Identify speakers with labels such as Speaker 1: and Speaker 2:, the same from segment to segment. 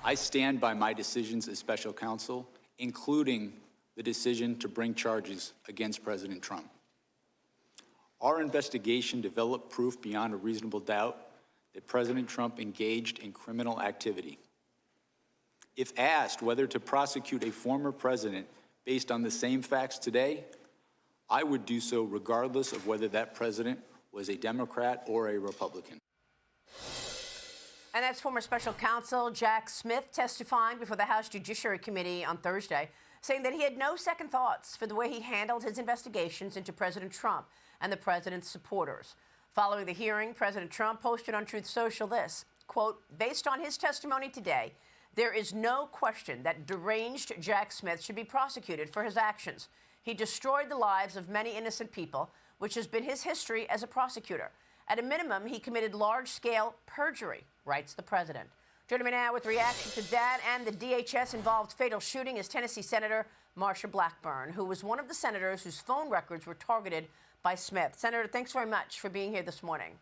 Speaker 1: I stand by my decisions as special counsel, including the decision to bring charges against President Trump. Our investigation developed proof beyond a reasonable doubt that President Trump engaged in criminal activity. If asked whether to prosecute a former president based on the same facts today, I would do so regardless of whether that president was a Democrat or a Republican.
Speaker 2: And that's former special counsel Jack Smith testifying before the House Judiciary Committee on Thursday, saying that he had no second thoughts for the way he handled his investigations into President Trump and the president's supporters. Following the hearing, President Trump posted on Truth Social this, quote, "Based on his testimony today, there is no question that deranged Jack Smith should be prosecuted for his actions. He destroyed the lives of many innocent people, which has been his history as a prosecutor. At a minimum, he committed large-scale perjury," writes the president. Joining me now with reaction to that and the DHS-involved fatal shooting is Tennessee Senator Marsha Blackburn, who was one of the senators whose phone records were targeted by Smith. Senator, thanks very much for being here this morning.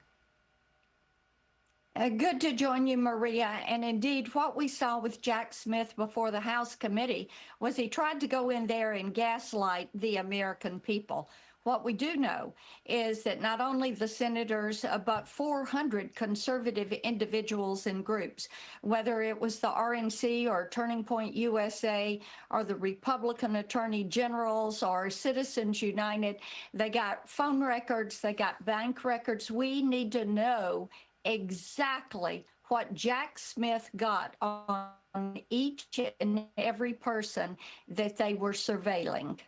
Speaker 3: Good to join you, Maria. And indeed, what we saw with Jack Smith before the House committee was he tried to go in there and gaslight the American people. What we do know is that not only the senators, but 400 conservative individuals and groups, whether it was the RNC or Turning Point USA or the Republican Attorney Generals or Citizens United, they got phone records, they got bank records. We need to know exactly what Jack Smith got on each and every person that they were surveilling.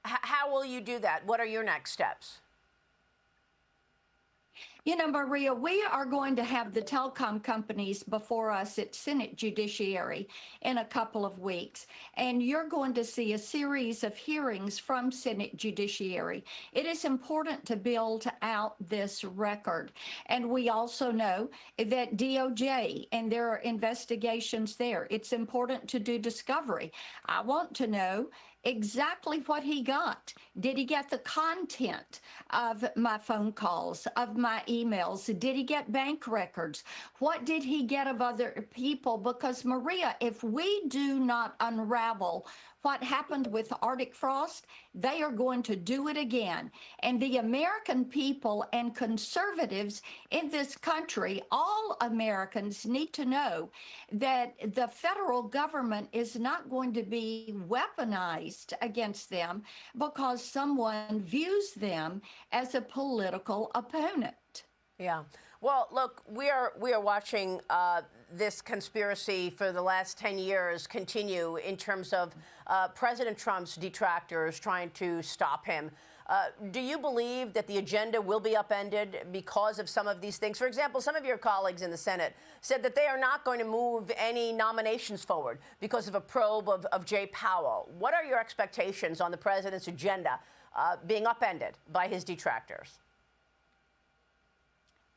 Speaker 2: How will you do that? What are your next steps?
Speaker 3: You know, Maria, we are going to have the telecom companies before us at Senate Judiciary in a couple of weeks, and you're going to see a series of hearings from Senate Judiciary. It is important to build out this record, and we also know that DOJ and there are investigations there. It's important to do discovery. I want to know exactly what he got. Did he get the content of my phone calls, of my emails? Did he get bank records? What did he get of other people? Because, Maria, if we do not unravel what happened with Arctic frost, they are going to do it again. And the American people and conservatives in this country, all Americans need to know that the federal government is not going to be weaponized against them because someone views them as a political opponent.
Speaker 2: Yeah. Well, look, we are watching this conspiracy for the last 10 years continue in terms of President Trump's detractors trying to stop him. Do you believe that the agenda will be upended because of some of these things? For example, some of your colleagues in the Senate said that they are not going to move any nominations forward because of a probe of Jay Powell. What are your expectations on the president's agenda being upended by his detractors?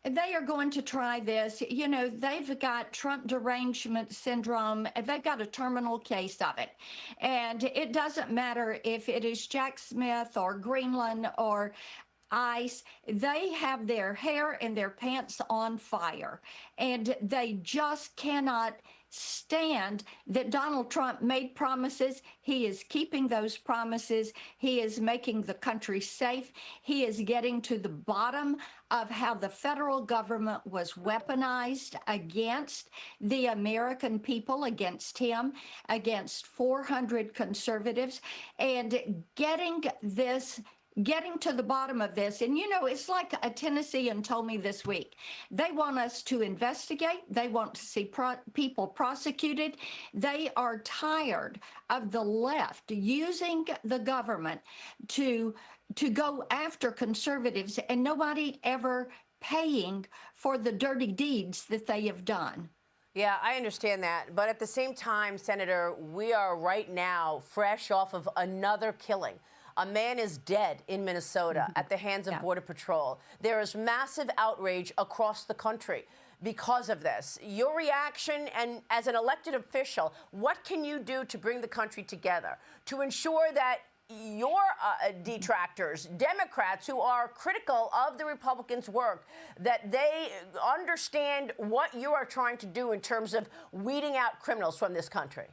Speaker 3: They are going to try this. You know, they've got Trump derangement syndrome. They've got a terminal case of it. And it doesn't matter if it is Jack Smith or Greenland or ICE. They have their hair and their pants on fire. And they just cannot stand that Donald Trump made promises. He is keeping those promises. He is making the country safe. He is getting to the bottom of how the federal government was weaponized against the American people, against him, against 400 conservatives, and getting to the bottom of this. And, you know, it's like a Tennessean told me this week. They want us to investigate. They want to see people prosecuted. They are tired of the left using the government to go after conservatives and nobody ever paying for the dirty deeds that they have done.
Speaker 2: Yeah, I understand that. But at the same time, Senator, we are right now fresh off of another killing. A man is dead in Minnesota at the hands of Border Patrol. There is massive outrage across the country because of this. Your reaction, and as an elected official, what can you do to bring the country together, to ensure that your detractors, Democrats who are critical of the Republicans' work, that they understand what you are trying to do in terms of weeding out criminals from this country?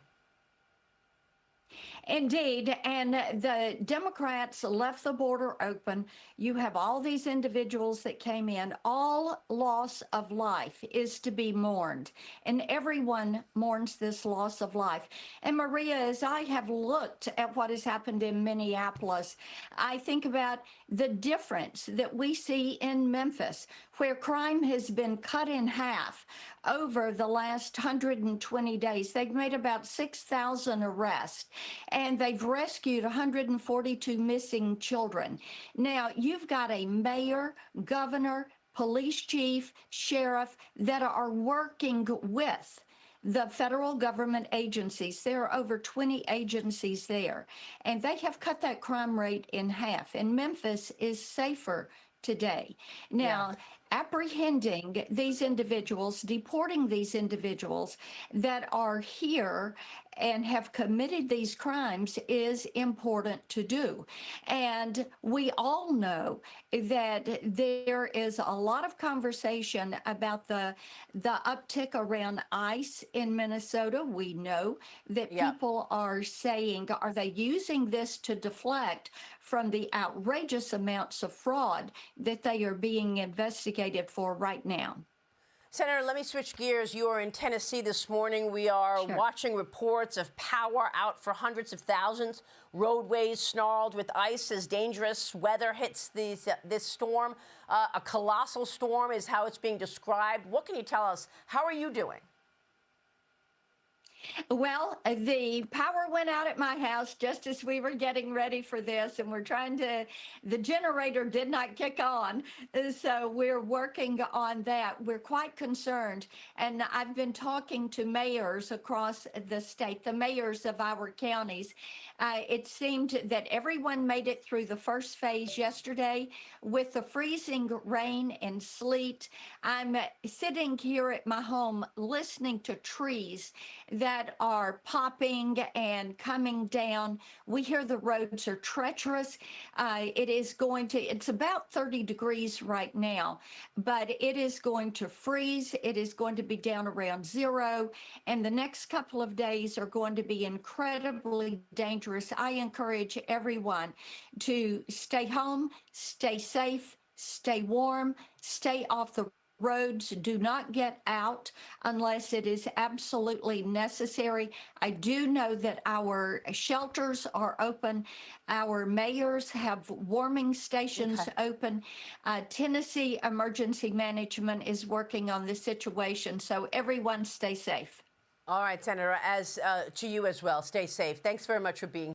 Speaker 3: Indeed, and the Democrats left the border open. You have all these individuals that came in. All loss of life is to be mourned, and everyone mourns this loss of life. And Maria, as I have looked at what has happened in Minneapolis, I think about the difference that we see in Memphis, where crime has been cut in half over the last 120 days. They've made about 6,000 arrests, and they've rescued 142 missing children. Now, you've got a mayor, governor, police chief, sheriff that are working with the federal government agencies. There are over 20 agencies there, and they have cut that crime rate in half. And Memphis is safer today. Now, apprehending these individuals, deporting these individuals that are here and have committed these crimes is important to do. And we all know that there is a lot of conversation about the uptick around ICE in Minnesota. We know that people are saying, are they using this to deflect from the outrageous amounts of fraud that they are being investigated for right now?
Speaker 2: Senator, let me switch gears. You are in Tennessee this morning. We are watching reports of power out for hundreds of thousands, roadways snarled with ice as dangerous weather hits this storm. A colossal storm is how it's being described. What can you tell us? How are you doing?
Speaker 3: Well, the power went out at my house just as we were getting ready for this, and we're trying to, the generator did not kick on, so we're working on that. We're quite concerned, and I've been talking to mayors across the state, the mayors of our counties. It seemed that everyone made it through the first phase yesterday with the freezing rain and sleet. I'm sitting here at my home listening to trees that are popping and coming down. We hear the roads are treacherous. It's about 30 degrees right now, but it is going to freeze. It is going to be down around zero, and the next couple of days are going to be incredibly dangerous. I encourage everyone to stay home, stay safe, stay warm, stay off the roads. Do not get out unless it is absolutely necessary. I do know that our shelters are open. Our mayors have warming stations open. Tennessee Emergency Management is working on the situation, so everyone stay safe.
Speaker 2: All right, Senator, as to you as well. Stay safe. Thanks very much for being